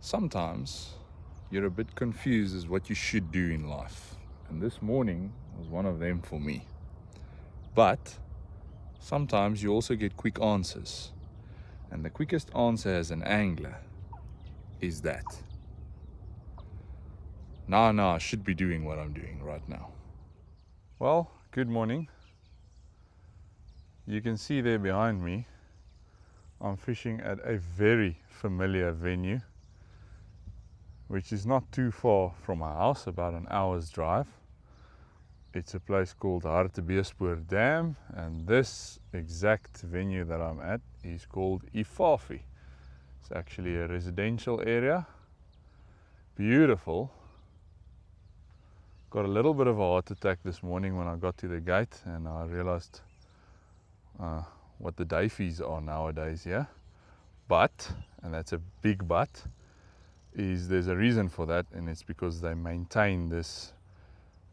Sometimes you're a bit confused as what you should do in life, and this morning was one of them for me. But sometimes you also get quick answers, and the quickest answer as an angler is that I should be doing what I'm doing right now. Well, good morning. You can see there behind me I'm fishing at a very familiar venue, which is not too far from my house, about an hour's drive. It's a place called Hartebeespoortdam, and this exact venue that I'm at is called Ifafi. It's actually a residential area. Beautiful. Got a little bit of a heart attack this morning when I got to the gate and I realized what the day fees are nowadays here. But, and that's a big but, is there's a reason for that, and it's because they maintain this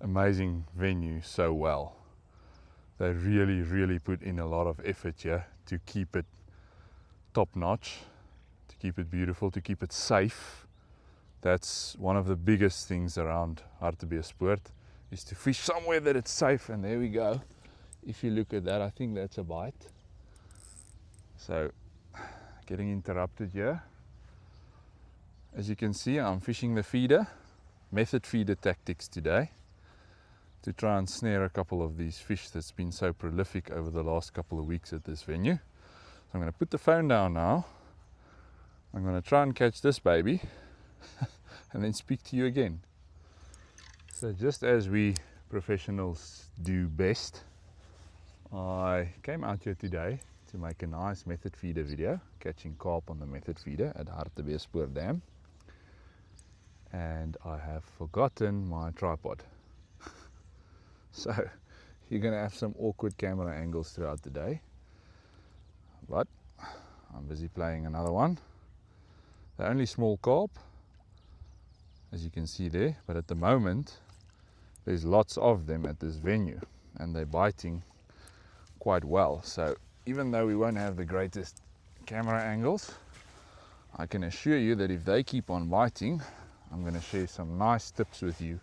amazing venue so well. They really put in a lot of effort here to keep it top notch, to keep it beautiful, to keep it safe. That's one of the biggest things around Hartebeespoort, is to fish somewhere that it's safe. And there we go. If you look at that, I think that's a bite. So getting interrupted here. As you can see, I'm fishing the feeder, method feeder tactics today, to try and snare a couple of these fish that's been so prolific over the last couple of weeks at this venue. So I'm going to put the phone down now. I'm going to try and catch this baby and then speak to you again. So just as we professionals do best, I came out here today to make a nice method feeder video, catching carp on the method feeder at Hartebeespoortdam. And I have forgotten my tripod. So you're going to have some awkward camera angles throughout the day. But I'm busy playing another one. They're only small carp, as you can see there, but at the moment there's lots of them at this venue and they're biting quite well. So even though we won't have the greatest camera angles, I can assure you that if they keep on biting, I'm going to share some nice tips with you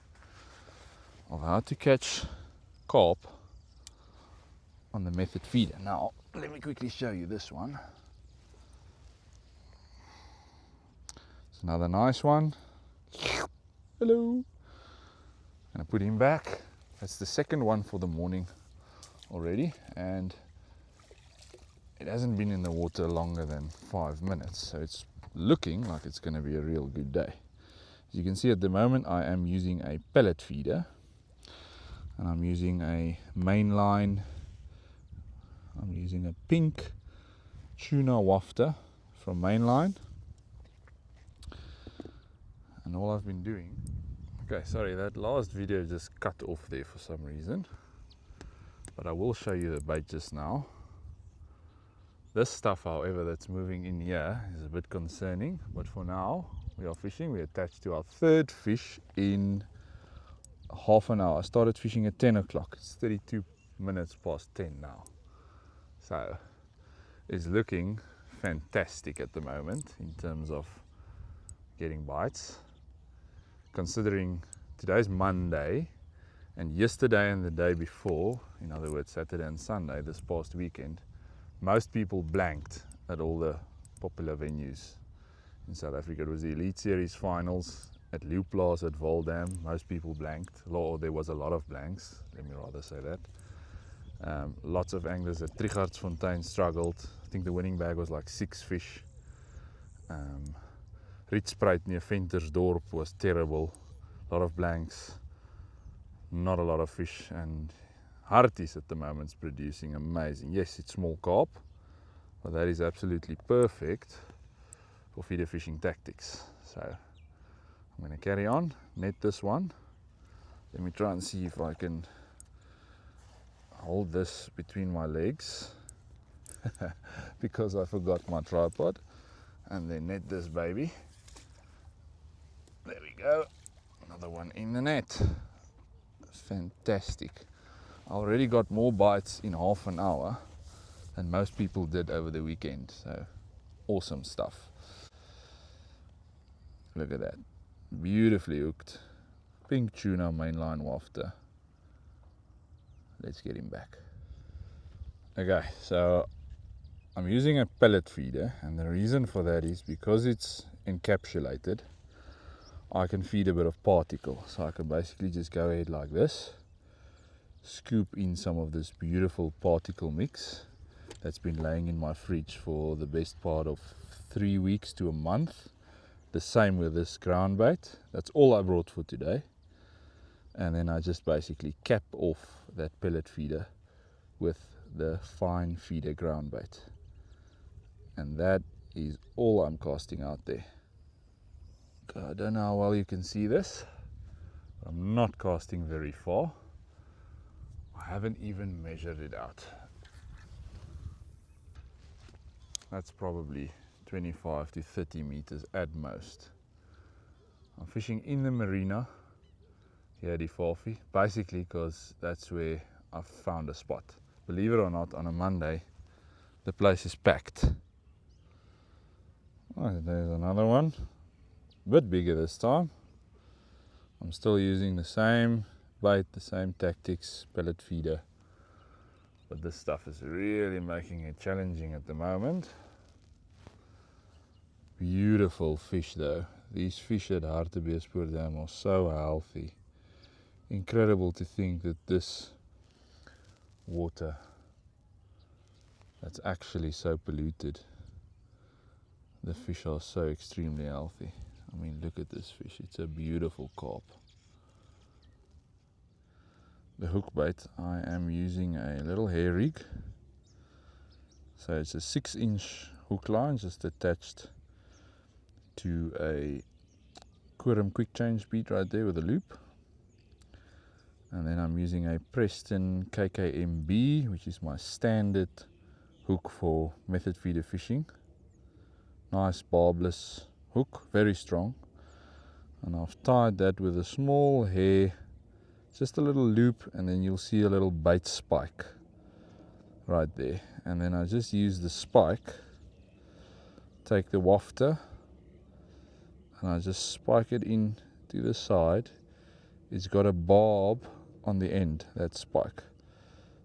of how to catch carp on the method feeder. Now let me quickly show you this one. It's another nice one. Hello. I'm going to put him back. That's the second one for the morning already, and it hasn't been in the water longer than 5 minutes, so it's looking like it's going to be a real good day. As you can see, at the moment I am using a pellet feeder, and I'm using a mainline. I'm using a pink tuna wafter from mainline, and all I've been doing, okay, sorry, that last video just cut off there for some reason, but I will show you the bait just now. This stuff, however, that's moving in here is a bit concerning, but for now we are fishing. We're attached to our third fish in half an hour. I started fishing at 10 o'clock. It's 32 minutes past 10 now. So it's looking fantastic at the moment in terms of getting bites. Considering today's Monday, and yesterday and the day before, in other words Saturday and Sunday, this past weekend, most people blanked at all the popular venues in South Africa. It was the Elite Series finals at Leeuplaas at Valdam. Most people blanked, or there was a lot of blanks, let me rather say that. Lots of anglers at Trigardsfontein struggled. I think the winning bag was like 6 fish. Rietspruit near Ventersdorp was terrible. A lot of blanks, not a lot of fish, and Harties at the moment is producing amazing. Yes, it's small carp, but that is absolutely perfect for feeder fishing tactics. So I'm going to carry on, net this one. Let me try and see if I can hold this between my legs because I forgot my tripod, and then net this baby. There we go, another one in the net. Fantastic. I already got more bites in half an hour than most people did over the weekend, so awesome stuff. Look at that, beautifully hooked. Pink tuna mainline wafter. Let's get him back. Okay, so I'm using a pellet feeder, and the reason for that is because it's encapsulated, I can feed a bit of particle. So I can basically just go ahead like this, scoop in some of this beautiful particle mix that's been laying in my fridge for the best part of 3 weeks to a month. The same with this ground bait. That's all I brought for today. And then I just basically cap off that pellet feeder with the fine feeder ground bait. And that is all I'm casting out there. I don't know how well you can see this, but I'm not casting very far. I haven't even measured it out. That's probably 25 to 30 meters at most. I'm fishing in the marina here at Ifafi, basically because that's where I've found a spot. Believe it or not, on a Monday the place is packed. Oh, there's another one, a bit bigger this time. I'm still using the same bait, the same tactics, pellet feeder, but this stuff is really making it challenging at the moment. Beautiful fish though. These fish at Hartebeespoortdam are so healthy. Incredible to think that this water that's actually so polluted, the fish are so extremely healthy. I mean, look at this fish, it's a beautiful carp. The hook bait, I am using a little hair rig. So it's a 6-inch hook line just attached to a Quorum quick change bead right there with a loop. And then I'm using a Preston KKMB, which is my standard hook for method feeder fishing. Nice barbless hook, very strong. And I've tied that with a small hair, just a little loop, and then you'll see a little bait spike right there. And then I just use the spike, take the wafter, and I just spike it in to the side. It's got a barb on the end, that spike.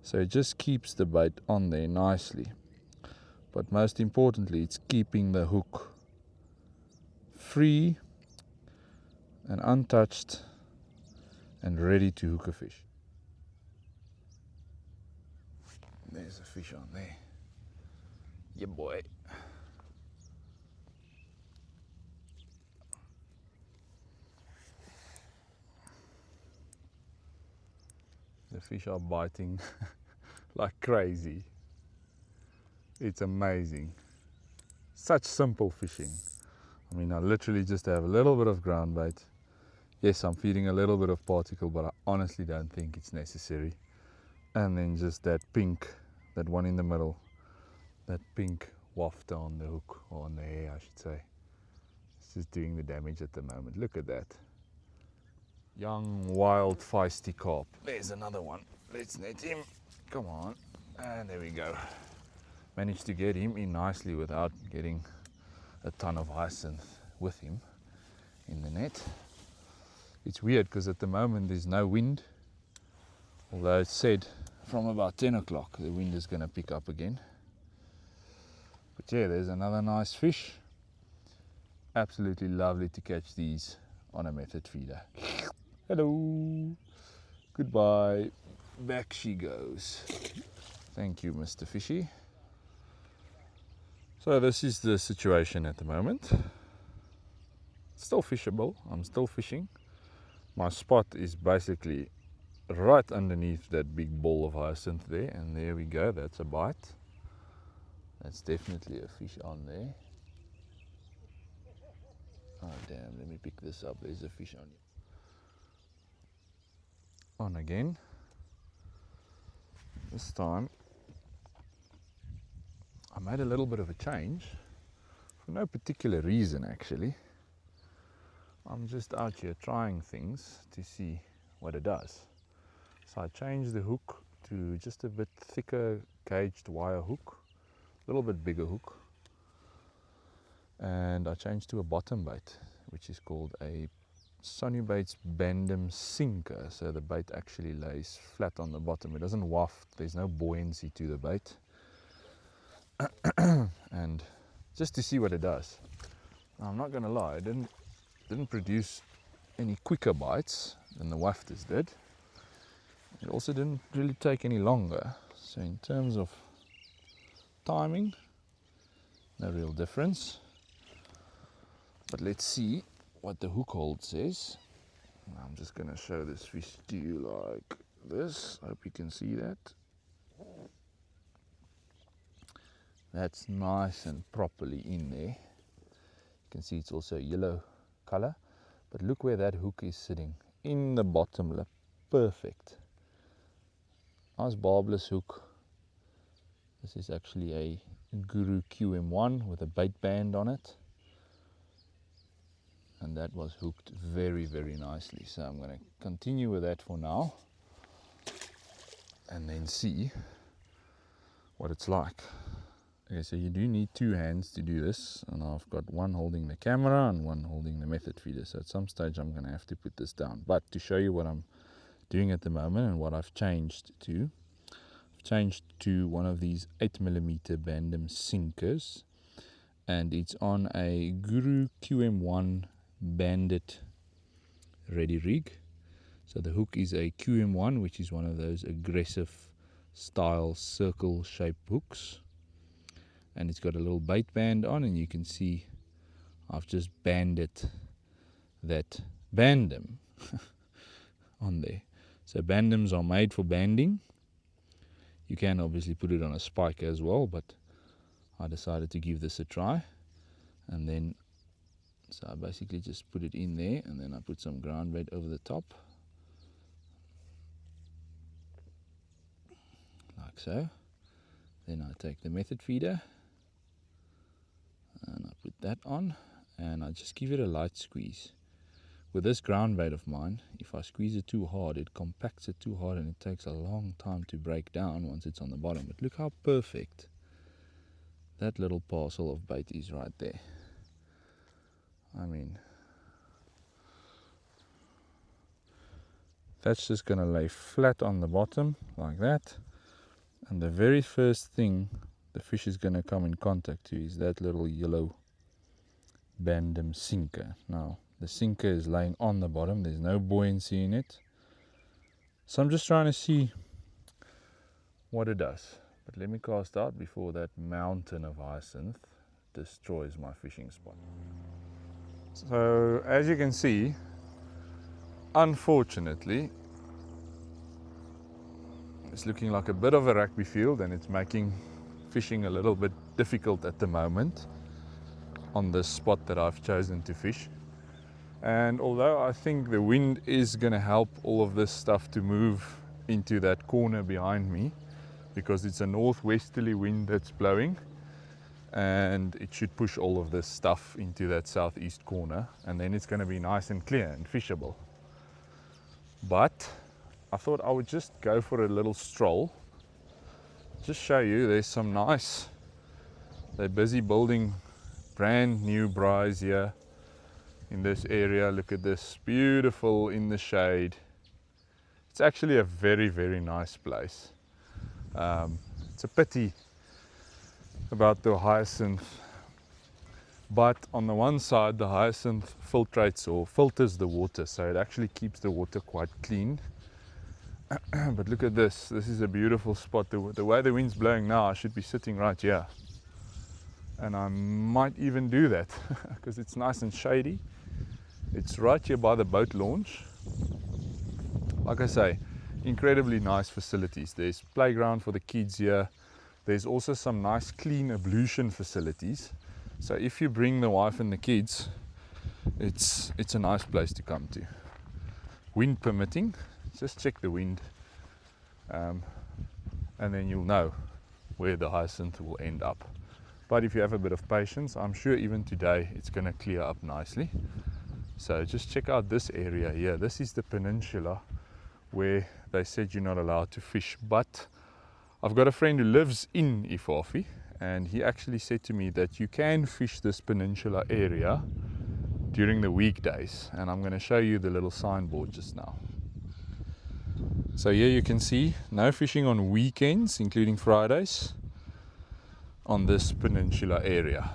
So it just keeps the bait on there nicely. But most importantly, it's keeping the hook free and untouched and ready to hook a fish. There's a fish on there. Yeah, boy. The fish are biting like crazy. It's amazing. Such simple fishing. I mean, I literally just have a little bit of ground bait. Yes, I'm feeding a little bit of particle, but I honestly don't think it's necessary. And then just that pink, that one in the middle, that pink wafter on the hook, or on the hair I should say. It's just doing the damage at the moment. Look at that. Young, wild, feisty carp. There's another one. Let's net him. Come on. And there we go. Managed to get him in nicely without getting a ton of hyacinth with him in the net. It's weird because at the moment there's no wind. Although it's said from about 10 o'clock the wind is going to pick up again. But yeah, there's another nice fish. Absolutely lovely to catch these on a method feeder. Hello, goodbye, back she goes. Thank you, Mr. Fishy. So this is the situation at the moment. Still fishable, I'm still fishing. My spot is basically right underneath that big ball of hyacinth there, and there we go, that's a bite. That's definitely a fish on there. Oh damn, let me pick this up, there's a fish on it. On again. This time I made a little bit of a change for no particular reason actually. I'm just out here trying things to see what it does. So I changed the hook to just a bit thicker gauged wire hook, a little bit bigger hook, and I changed to a bottom bait, which is called a Sonubait's Bandem sinker. So the bait actually lays flat on the bottom. It doesn't waft, there's no buoyancy to the bait. And just to see what it does. I'm not going to lie, it didn't produce any quicker bites than the wafters did. It also didn't really take any longer. So in terms of timing, no real difference. But let's see what the hook hold says. I'm just going to show this fish to you like this. Hope you can see that. That's nice and properly in there. You can see it's also a yellow color. But look where that hook is sitting, in the bottom lip. Perfect. Nice barbless hook. This is actually a Guru QM1 with a bait band on it. And that was hooked very, very nicely. So I'm going to continue with that for now. And then see what it's like. Okay, so you do need two hands to do this, and I've got one holding the camera and one holding the method feeder, so at some stage I'm going to have to put this down. But to show you what I'm doing at the moment and what I've changed to one of these 8mm Bandem sinkers, and it's on a Guru QM1 Bandit ready rig. So the hook is a QM1, which is one of those aggressive style circle shaped hooks. And it's got a little bait band on, and you can see I've just banded that Bandem on there. So Bandems are made for banding. You can obviously put it on a spike as well, but I decided to give this a try. And then, so I basically just put it in there, and then I put some ground bait over the top. Like so. Then I take the method feeder, and I put that on, and I just give it a light squeeze. With this ground bait of mine, if I squeeze it too hard, it compacts it too hard, and it takes a long time to break down once it's on the bottom. But look how perfect that little parcel of bait is right there. I mean, that's just going to lay flat on the bottom like that, and the very first thing the fish is going to come in contact to is that little yellow Bandem sinker. Now the sinker is laying on the bottom, there's no buoyancy in it, so I'm just trying to see what it does. But let me cast out before that mountain of hyacinth destroys my fishing spot. So as you can see, unfortunately it's looking like a bit of a rugby field, and it's making fishing a little bit difficult at the moment on this spot that I've chosen to fish. And although I think the wind is going to help all of this stuff to move into that corner behind me, because it's a northwesterly wind that's blowing, and it should push all of this stuff into that southeast corner, and then it's going to be nice and clear and fishable. But I thought I would just go for a little stroll, just show you there's some nice, they're busy building brand new braais here in this area. Look at this, beautiful in the shade. It's actually a very, very nice place. It's a pity about the hyacinth, but on the one side the hyacinth filtrates or filters the water, so it actually keeps the water quite clean. But look at this, this is a beautiful spot. The way the wind's blowing now, I should be sitting right here, and I might even do that because it's nice and shady. It's right here by the boat launch. Like I say, incredibly nice facilities. There's playground for the kids here. There's also some nice clean ablution facilities, so if you bring the wife and the kids, it's a nice place to come to. Wind permitting, just check the wind, and then you'll know where the hyacinth will end up. But if you have a bit of patience, I'm sure even today it's going to clear up nicely. So just check out this area here. This is the peninsula where they said you're not allowed to fish, but I've got a friend who lives in Ifafi, and he actually said to me that you can fish this peninsula area during the weekdays, and I'm going to show you the little signboard just now. So here you can see no fishing on weekends, including Fridays, on this peninsula area.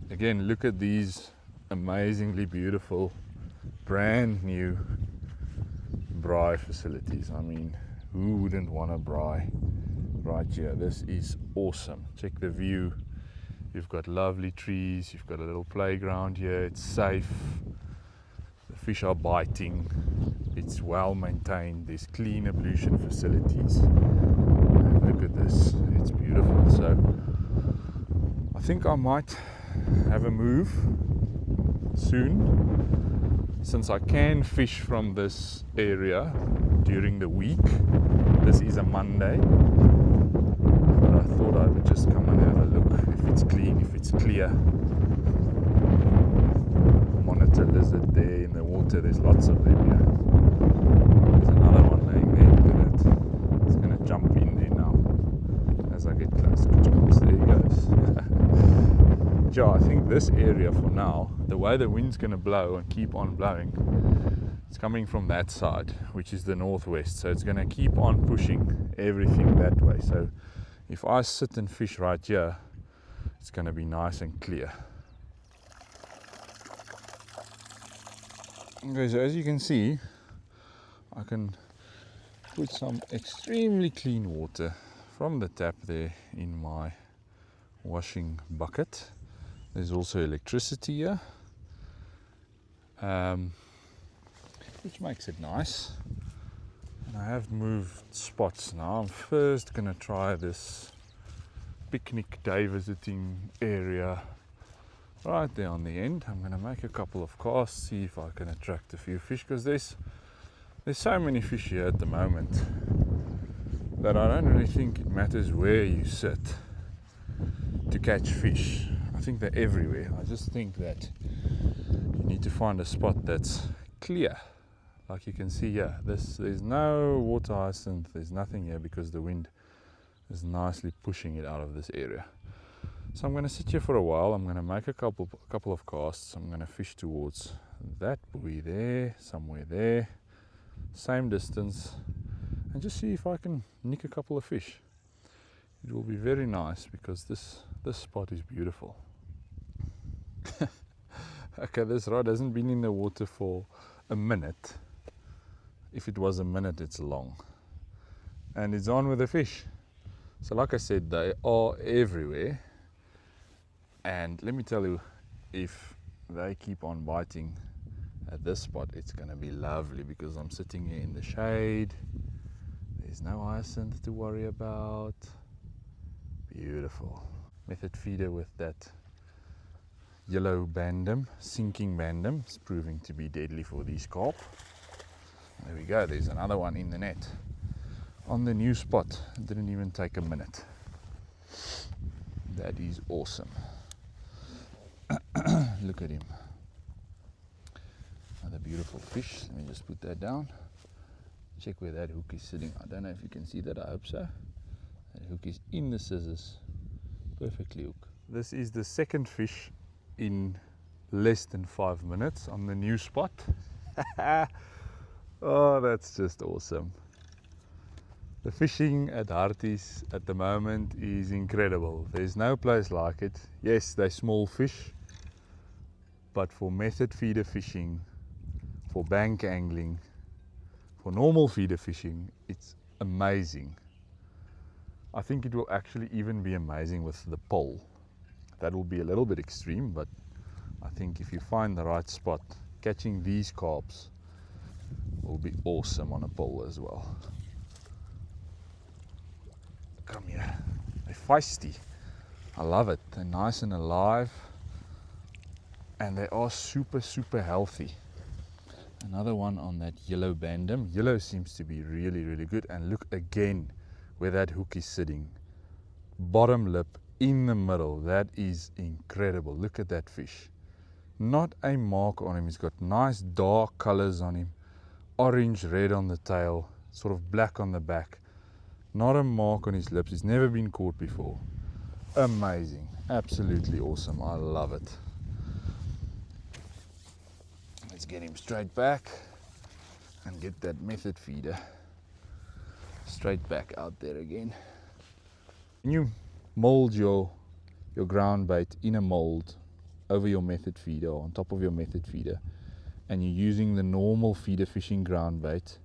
Again, look at these amazingly beautiful brand new braai facilities. I mean, who wouldn't want a braai right here? This is awesome. Check the view. You've got lovely trees, you've got a little playground here, it's safe, the fish are biting, it's well maintained, there's clean ablution facilities. And look at this, it's beautiful. So I think I might have a move soon, since I can fish from this area during the week. This is a Monday, but I thought I would just come and have a look if it's clean, if it's clear. Monitor lizard there in the water, there's lots of them here. There's another one laying there, look at it. It's going to jump in there now as I get close. There he goes. Yeah, I think this area for now, the way the wind's going to blow and keep on blowing, it's coming from that side, which is the northwest, so it's going to keep on pushing everything that way. So if I sit and fish right here, it's going to be nice and clear. Okay, so as you can see, I can put some extremely clean water from the tap there in my washing bucket. There's also electricity here, which makes it nice. And I have moved spots now. I'm first going to try this picnic day visiting area right there on the end. I'm going to make a couple of casts, see if I can attract a few fish, because there's so many fish here at the moment that I don't really think it matters where you sit to catch fish. I think they're everywhere. I just think that you need to find a spot that's clear. Like you can see here, there's no water hyacinth, there's nothing here because the wind is nicely pushing it out of this area. So I'm going to sit here for a while. I'm going to make a couple of casts. I'm going to fish towards that buoy there, somewhere there, same distance, and just see if I can nick a couple of fish. It will be very nice because this spot is beautiful. Okay, this rod hasn't been in the water for a minute. If it was a minute, it's long. And it's on with the fish. So like I said, they are everywhere. And let me tell you, if they keep on biting at this spot, it's going to be lovely because I'm sitting here in the shade. There's no hyacinth to worry about. Beautiful. Method feeder with that yellow bandem, sinking bandem. It's proving to be deadly for these carp. There we go, there's another one in the net. On the new spot, it didn't even take a minute. That is awesome. Look at him. Another beautiful fish. Let me just put that down. Check where that hook is sitting. I don't know if you can see that, I hope so. That hook is in the scissors. Perfectly hooked. This is the second fish in less than 5 minutes on the new spot. Oh, that's just awesome. The fishing at Harties at the moment is incredible. There's no place like it. Yes, they're small fish, but for method feeder fishing, for bank angling, for normal feeder fishing, it's amazing. I think it will actually even be amazing with the pole. That will be a little bit extreme, but I think if you find the right spot, catching these carps will be awesome on a pole as well. Come here. They're feisty. I love it. They're nice and alive. And they are super, super healthy. Another one on that yellow bandem. Yellow seems to be really, really good. And look again where that hook is sitting. Bottom lip in the middle. That is incredible. Look at that fish. Not a mark on him. He's got nice dark colors on him. Orange, red on the tail. Sort of black on the back. Not a mark on his lips. He's never been caught before. Amazing. Absolutely awesome. I love it. Let's get him straight back and get that method feeder straight back out there again. When you mold your ground bait in a mold over your method feeder or on top of your method feeder, and you're using the normal feeder fishing ground bait,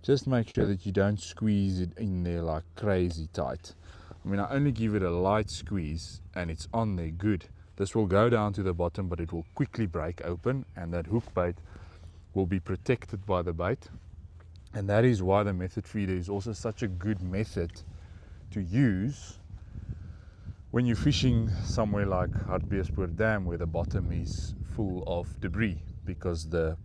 just make sure that you don't squeeze it in there like crazy tight. I mean, I only give it a light squeeze and it's on there good. This will go down to the bottom, but it will quickly break open, and that hook bait will be protected by the bait. And that is why the method feeder is also such a good method to use when you're fishing somewhere like Hartebeespoortdam, where the bottom is full of debris, because the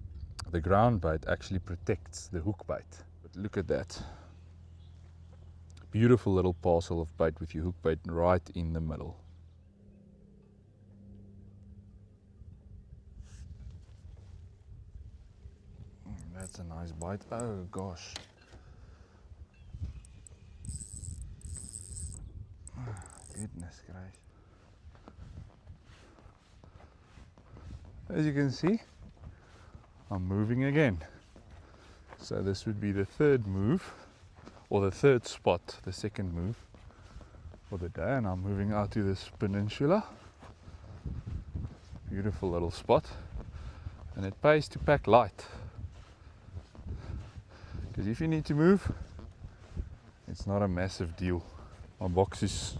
ground bait actually protects the hook bait. But look at that. Beautiful little parcel of bait with your hook bait right in the middle. That's a nice bite. Oh gosh. Goodness gracious. As you can see, I'm moving again. So this would be the third move, or the third spot, the second move for the day, and I'm moving out to this peninsula. Beautiful little spot, and it pays to pack light, because if you need to move, it's not a massive deal. My box is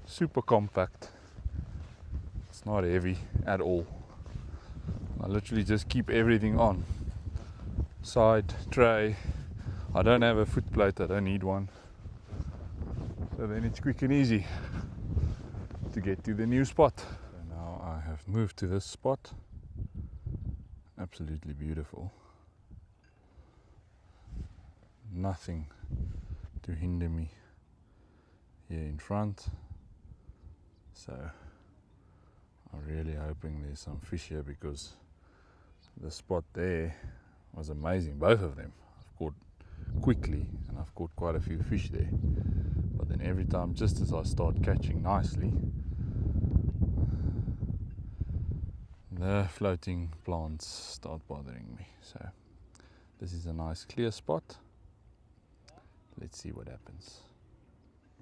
super compact, it's not heavy at all. I literally just keep everything on. Side, tray. I don't have a foot plate, I don't need one. So then it's quick and easy to get to the new spot. So now I have moved to this spot. Absolutely beautiful. Nothing to hinder me here in front. So I'm really hoping there's some fish here, because the spot there was amazing, both of them. I've caught quickly and I've caught quite a few fish there. But then every time, just as I start catching nicely, the floating plants start bothering me. So this is a nice clear spot. Let's see what happens.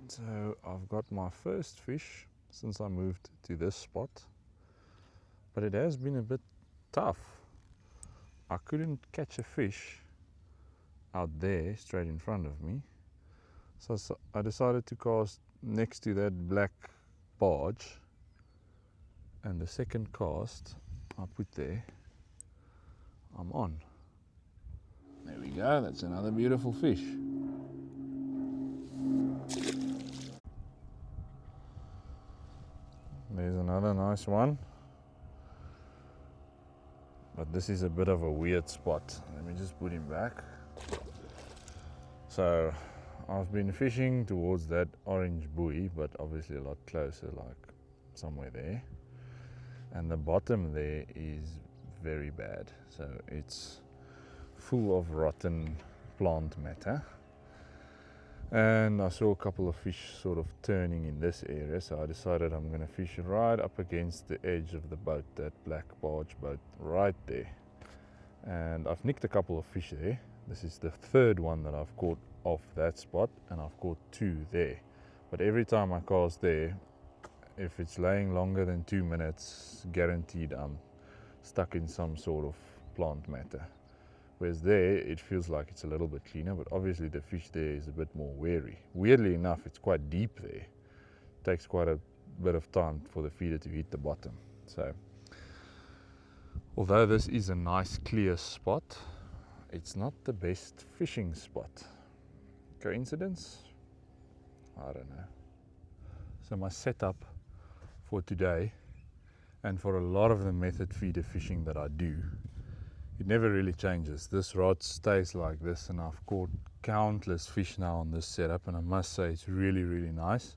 So I've got my first fish since I moved to this spot, but it has been a bit tough. I couldn't catch a fish out there straight in front of me, so I decided to cast next to that black barge, and the second cast I put there, I'm on. There we go, that's another beautiful fish. There's another nice one. But this is a bit of a weird spot. Let me just put him back. So I've been fishing towards that orange buoy, but obviously a lot closer, like somewhere there. And the bottom there is very bad. So it's full of rotten plant matter. And I saw a couple of fish sort of turning in this area, so I decided I'm going to fish right up against the edge of the boat, that black barge boat right there. And I've nicked a couple of fish there. This is the third one that I've caught off that spot, and I've caught two there. But every time I cast there, if it's laying longer than 2 minutes, guaranteed I'm stuck in some sort of plant matter. Whereas there, it feels like it's a little bit cleaner, but obviously the fish there is a bit more wary. Weirdly enough, it's quite deep there. It takes quite a bit of time for the feeder to hit the bottom. So, although this is a nice clear spot, it's not the best fishing spot. Coincidence? I don't know. So my setup for today, and for a lot of the method feeder fishing that I do, it never really changes. This rod stays like this, and I've caught countless fish now on this setup, and I must say it's really, really nice.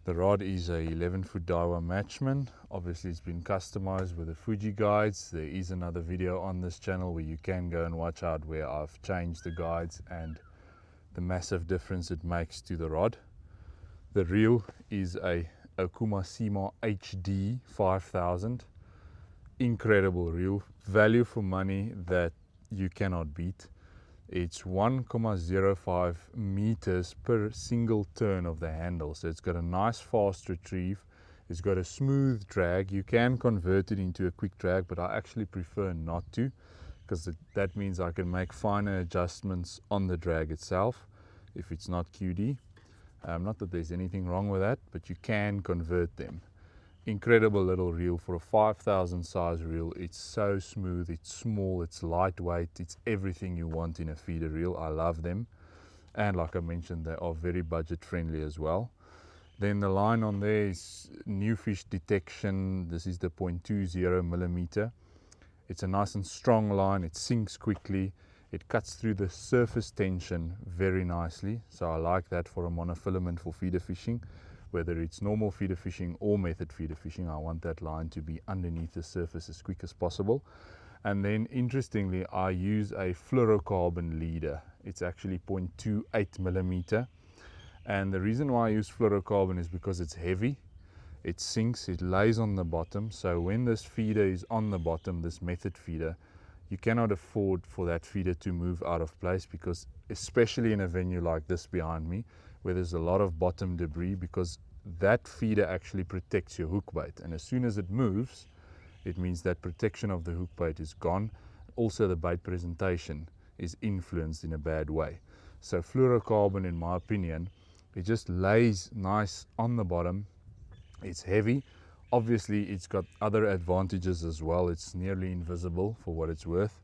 The rod is a 11-foot Daiwa Matchman. Obviously it's been customized with the Fuji guides. There is another video on this channel where you can go and watch out, where I've changed the guides and the massive difference it makes to the rod. The reel is a Okuma Sima HD 5000. incredible reel, value for money that you cannot beat. It's 1.05 meters per single turn of the handle, so it's got a nice fast retrieve. It's got a smooth drag. You can convert it into a quick drag, but I actually prefer not to, because that means I can make finer adjustments on the drag itself if it's not QD. Not that there's anything wrong with that, but you can convert them. Incredible little reel for a 5,000 size reel. It's so smooth, it's small, it's lightweight, it's everything you want in a feeder reel. I love them, and like I mentioned, they are very budget friendly as well. Then the line on there is new fish detection. This is the 0.20 millimeter. It's a nice and strong line. It sinks quickly. It cuts through the surface tension very nicely, so I like that for a monofilament for feeder fishing. Whether it's normal feeder fishing or method feeder fishing, I want that line to be underneath the surface as quick as possible. And then interestingly, I use a fluorocarbon leader. It's actually 0.28 millimeter. And the reason why I use fluorocarbon is because it's heavy, it sinks, it lays on the bottom. So when this feeder is on the bottom, this method feeder, you cannot afford for that feeder to move out of place, because especially in a venue like this behind me, where there's a lot of bottom debris, because that feeder actually protects your hook bait. And as soon as it moves, it means that protection of the hook bait is gone. Also, the bait presentation is influenced in a bad way. So fluorocarbon, in my opinion, it just lays nice on the bottom. It's heavy. Obviously, it's got other advantages as well. It's nearly invisible for what it's worth.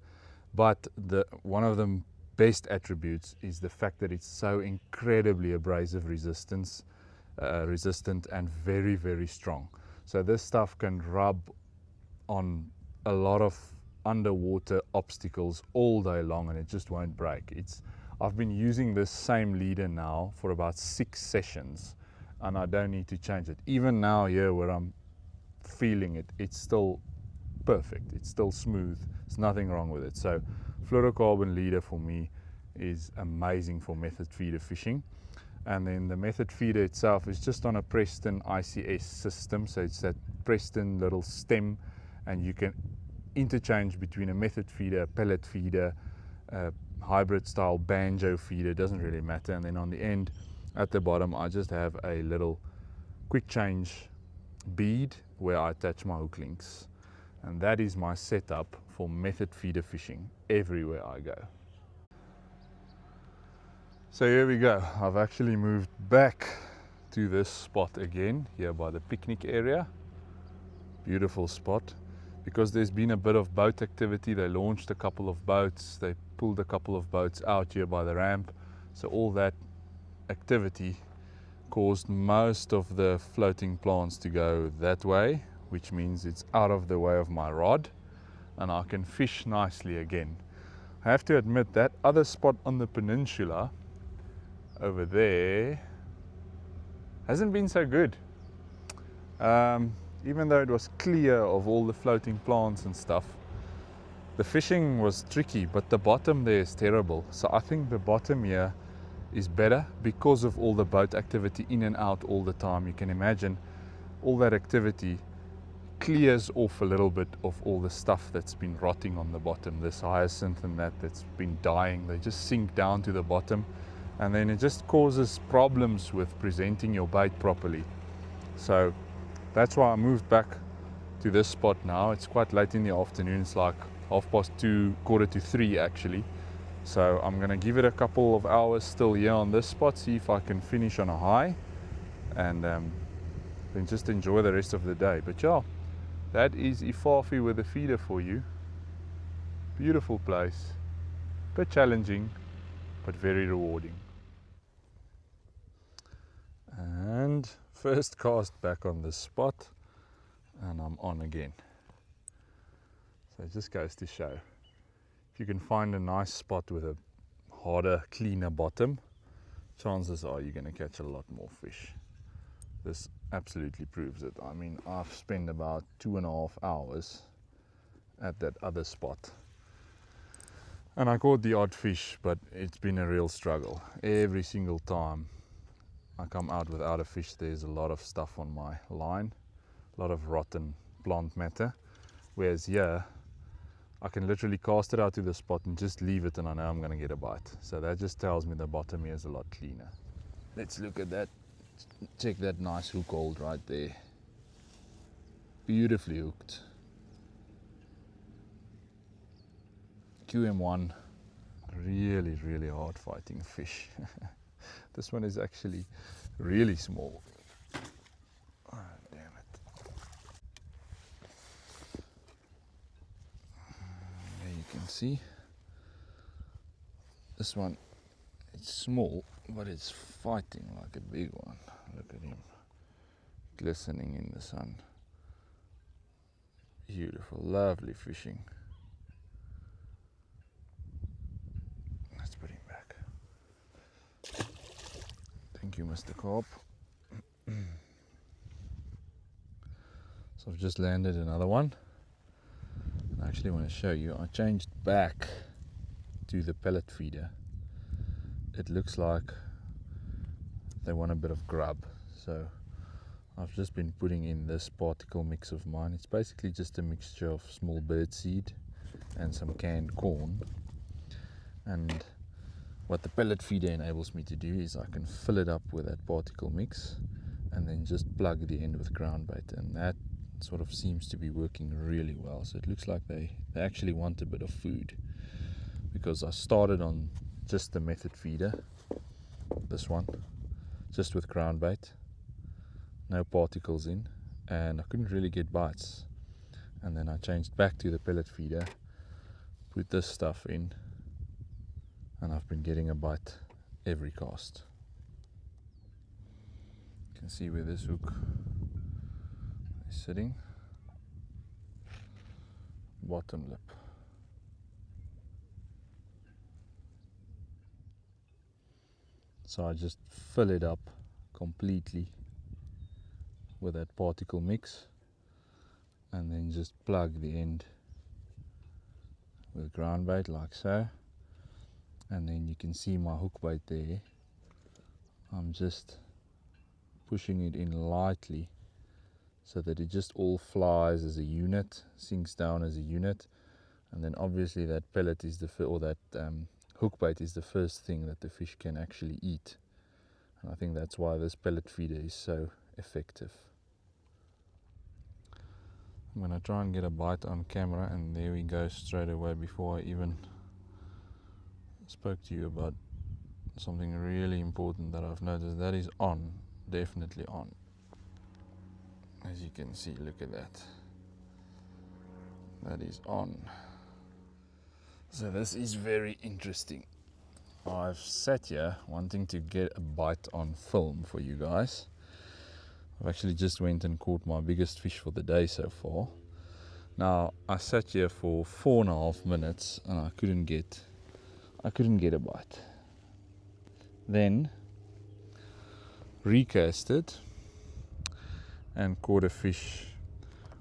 But one of the best attributes is the fact that it's so incredibly abrasive resistant and very, very strong. So this stuff can rub on a lot of underwater obstacles all day long and it just won't break. I've been using this same leader now for about 6 sessions and I don't need to change it. Even now here where I'm feeling it, it's still perfect. It's still smooth. There's nothing wrong with it. So fluorocarbon leader for me is amazing for method feeder fishing. And then the method feeder itself is just on a Preston ICS system. So it's that Preston little stem, and you can interchange between a method feeder, a pellet feeder, hybrid style banjo feeder, doesn't really matter. And then on the end at the bottom I just have a little quick change bead where I attach my hook links, and that is my setup for method feeder fishing everywhere I go. So here we go. I've actually moved back to this spot again here by the picnic area. Beautiful spot. Because there's been a bit of boat activity. They launched a couple of boats, they pulled a couple of boats out here by the ramp, so all that activity caused most of the floating plants to go that way, which means it's out of the way of my rod and I can fish nicely again. I have to admit that other spot on the peninsula over there hasn't been so good. Even though it was clear of all the floating plants and stuff, the fishing was tricky, but the bottom there is terrible. So I think the bottom here is better because of all the boat activity in and out all the time. You can imagine all that activity clears off a little bit of all the stuff that's been rotting on the bottom. This hyacinth and that's been dying, they just sink down to the bottom, and then it just causes problems with presenting your bait properly. So that's why I moved back to this spot now. It's quite late in the afternoon. It's like 2:30, 2:45 actually. So I'm going to give it a couple of hours still here on this spot, see if I can finish on a high, and then just enjoy the rest of the day. But yeah, that is Ifafi with a feeder for you. Beautiful place, bit challenging, but very rewarding. And first cast back on this spot, and I'm on again. So it just goes to show, if you can find a nice spot with a harder, cleaner bottom, chances are you're going to catch a lot more fish. This absolutely proves it. I mean, I've spent about 2.5 hours at that other spot, and I caught the odd fish, but it's been a real struggle. Every single time I come out without a fish, there's a lot of stuff on my line, a lot of rotten plant matter, Whereas here, I can literally cast it out to the spot and just leave it, and I know I'm going to get a bite. So that just tells me the bottom here is a lot cleaner. Let's look at that. Check that nice hook hold right there. Beautifully hooked. QM1, really hard fighting fish. This one is actually really small. Oh, damn it. There you can see. This one, it's small, but it's fighting like a big one. Look at him, glistening in the sun. Beautiful, lovely fishing. Let's put him back. Thank you, Mr. Carp. So I've just landed another one. I actually want to show you. I changed back to the pellet feeder. It looks like they want a bit of grub, so I've just been putting in this particle mix of mine. It's basically just a mixture of small bird seed and some canned corn. And what the pellet feeder enables me to do is I can fill it up with that particle mix and then just plug the end with ground bait, and that sort of seems to be working really well. So it looks like they actually want a bit of food, because I started on just the method feeder, this one, just with ground bait, no particles in, and I couldn't really get bites. And then I changed back to the pellet feeder, put this stuff in, and I've been getting a bite every cast. You can see where this hook is sitting, bottom lip. So I just fill it up completely with that particle mix, and then just plug the end with ground bait like so. And then you can see my hook bait there. I'm just pushing it in lightly so that it just all flies as a unit, sinks down as a unit. And then obviously that pellet is hook bait is the first thing that the fish can actually eat. And I think that's why this pellet feeder is so effective. I'm going to try and get a bite on camera, and there we go straight away before I even spoke to you about something really important that I've noticed. That is on, definitely on. As you can see, look at that. That is on. So this is very interesting. I've sat here wanting to get a bite on film for you guys. I've actually just went and caught my biggest fish for the day so far. Now I sat here for 4.5 minutes and I couldn't get a bite. Then recasted and caught a fish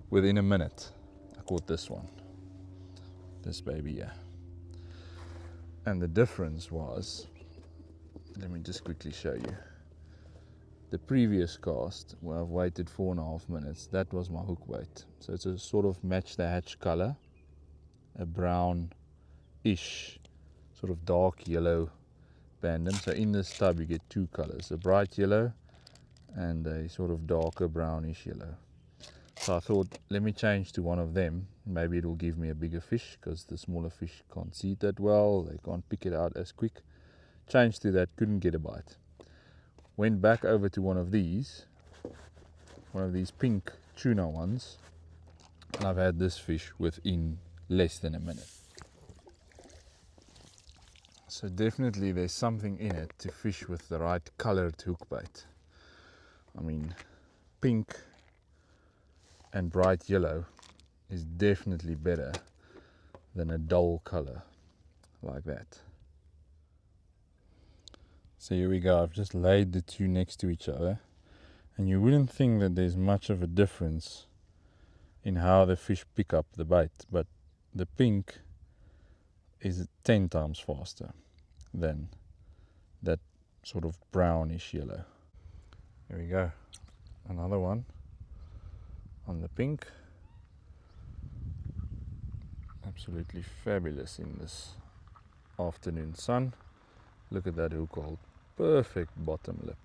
within a minute. I caught this one, this baby here. And the difference was, let me just quickly show you. The previous cast, where I've waited 4.5 minutes, that was my hook bait. So it's a sort of match the hatch color, a brown-ish, sort of dark yellow bandem. So in this tub you get two colors, a bright yellow and a sort of darker brownish yellow. So I thought, let me change to one of them. Maybe it will give me a bigger fish, because the smaller fish can't see it that well, they can't pick it out as quick. Changed to that, couldn't get a bite. Went back over to one of these pink tuna ones, and I've had this fish within less than a minute. So definitely there's something in it to fish with the right colored hook bait. I mean, pink and bright yellow is definitely better than a dull color like that. So here we go, I've just laid the two next to each other, and you wouldn't think that there's much of a difference in how the fish pick up the bait, but the pink is 10 times faster than that sort of brownish yellow. There we go, another one on the pink. Absolutely fabulous in this afternoon sun. Look at that hook hold. Perfect bottom lip.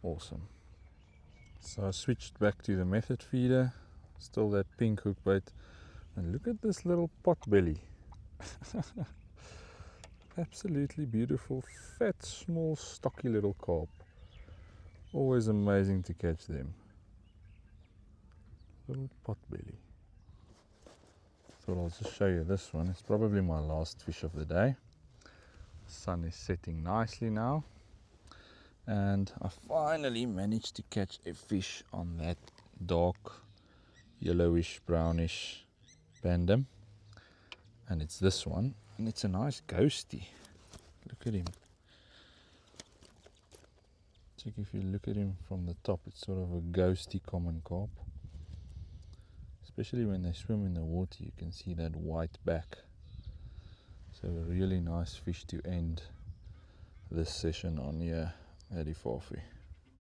Awesome. So I switched back to the method feeder. Still that pink hook bait. And look at this little pot belly. Absolutely beautiful, fat, small, stocky little carp. Always amazing to catch them. Little pot belly. Thought I'll just show you this one. It's probably my last fish of the day. The sun is setting nicely now. And I finally managed to catch a fish on that dark, yellowish, brownish bandam. And it's this one. And it's a nice ghosty. Look at him. Check if you look at him from the top, it's sort of a ghosty common carp. Especially when they swim in the water, you can see that white back. So a really nice fish to end this session on here at Ifafi.